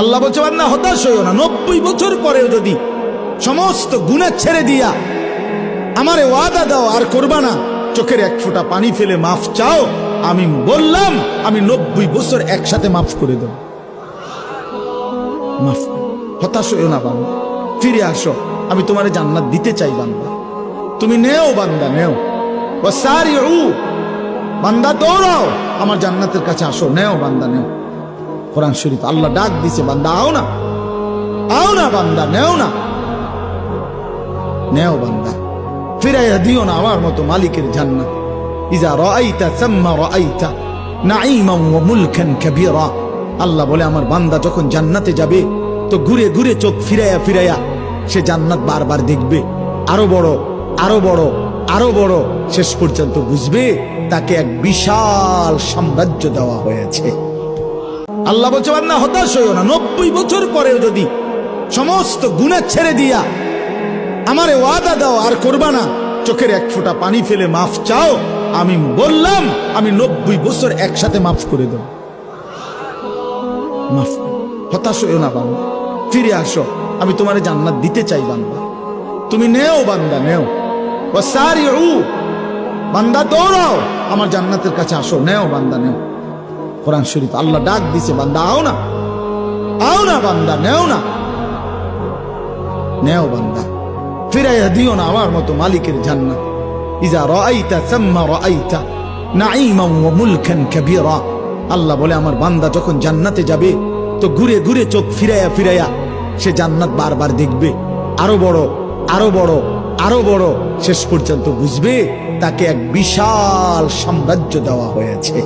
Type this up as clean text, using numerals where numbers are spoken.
আল্লাহ বলছে বান্দা হতাশ হইও না, 90 বছর পরেও যদি সমস্ত গুনাহ ছেড়ে দিয়া আমারে ওয়াদা দাও আর করবা না, চোখের এক ফোঁটা পানি ফেলে মাফ চাও, আমি বললাম আমি 90 বছর একসাথে মাফ করে দেব। মাফ, হতাশ হইও না বান্দা, ফিরে আসো, আমি তোমারে জান্নাত দিতে চাই বান্দা, তুমি নেও বান্দা নেও। ওয়াসারিউ, বান্দা দৌড়াও, আমার জান্নাতের কাছে আসো, নেও বান্দা নেও। কোরআন শরীফ আল্লাহ ডাক দিছে, বান্দা আও না, আও না বান্দা, নেও না, নেও বান্দা, ফিরাইয়া দিও না আমার মতো মালিকের জান্নাত। ইজা রাআইতা সাম্মা রাআইতা নাঈমান ওয়া মুলকান কাবীরা। আল্লাহ বলে আমার বান্দা যখন জান্নাতে যাবে তো ঘুরে ঘুরে চোখ ফিরাইয়া ফিরাইয়া সে জান্নাত বারবার দেখবে, আরো বড়, আরো বড়, আরো বড়, শেষ পর্যন্ত বুঝবে তাকে এক বিশাল সাম্রাজ্য দেওয়া হয়েছে। আল্লাহ বলছে বান্দা হতাশ হইও না, 90 বছর পরেও যদি সমস্ত গুনাহ ছেড়ে দিয়া আমারে ওয়াদা দাও আর করবা না, চোখের এক ফোঁটা পানি ফেলে মাফ চাও, আমি বললাম আমি 90 বছর একসাথে মাফ করে দেব। মাফ, হতাশ হইও না বান্দা, ফিরে আসো, আমি তোমারে জান্নাত দিতে চাই বান্দা, তুমি নেও বান্দা নেও। ওয়াসারিউ, বান্দা দৌড়াও, আমার জান্নাতের কাছে আসো, নেও বান্দা নেও। কোরআন শরীফ আল্লাহ ডাক দিছে, বান্দা আও না, আও না বান্দা, নেও না, নেও বান্দা, ফিরাইয়া দিও না আমার মতো মালিকের জান্নাত। ইজা রাআইতা সাম্মা রাআইতা নাঈমান ওয়া মুলকান কাবীরা। আল্লাহ বলে আমার বান্দা যখন জান্নাতে যাবে তো ঘুরে ঘুরে চোখ ফিরাইয়া ফিরাইয়া সে জান্নাত বারবার দেখবে, আরো বড়, আরো বড়, আরো বড়, শেষ পর্যন্ত বুঝবে তাকে এক বিশাল সাম্রাজ্য দেওয়া হয়েছে।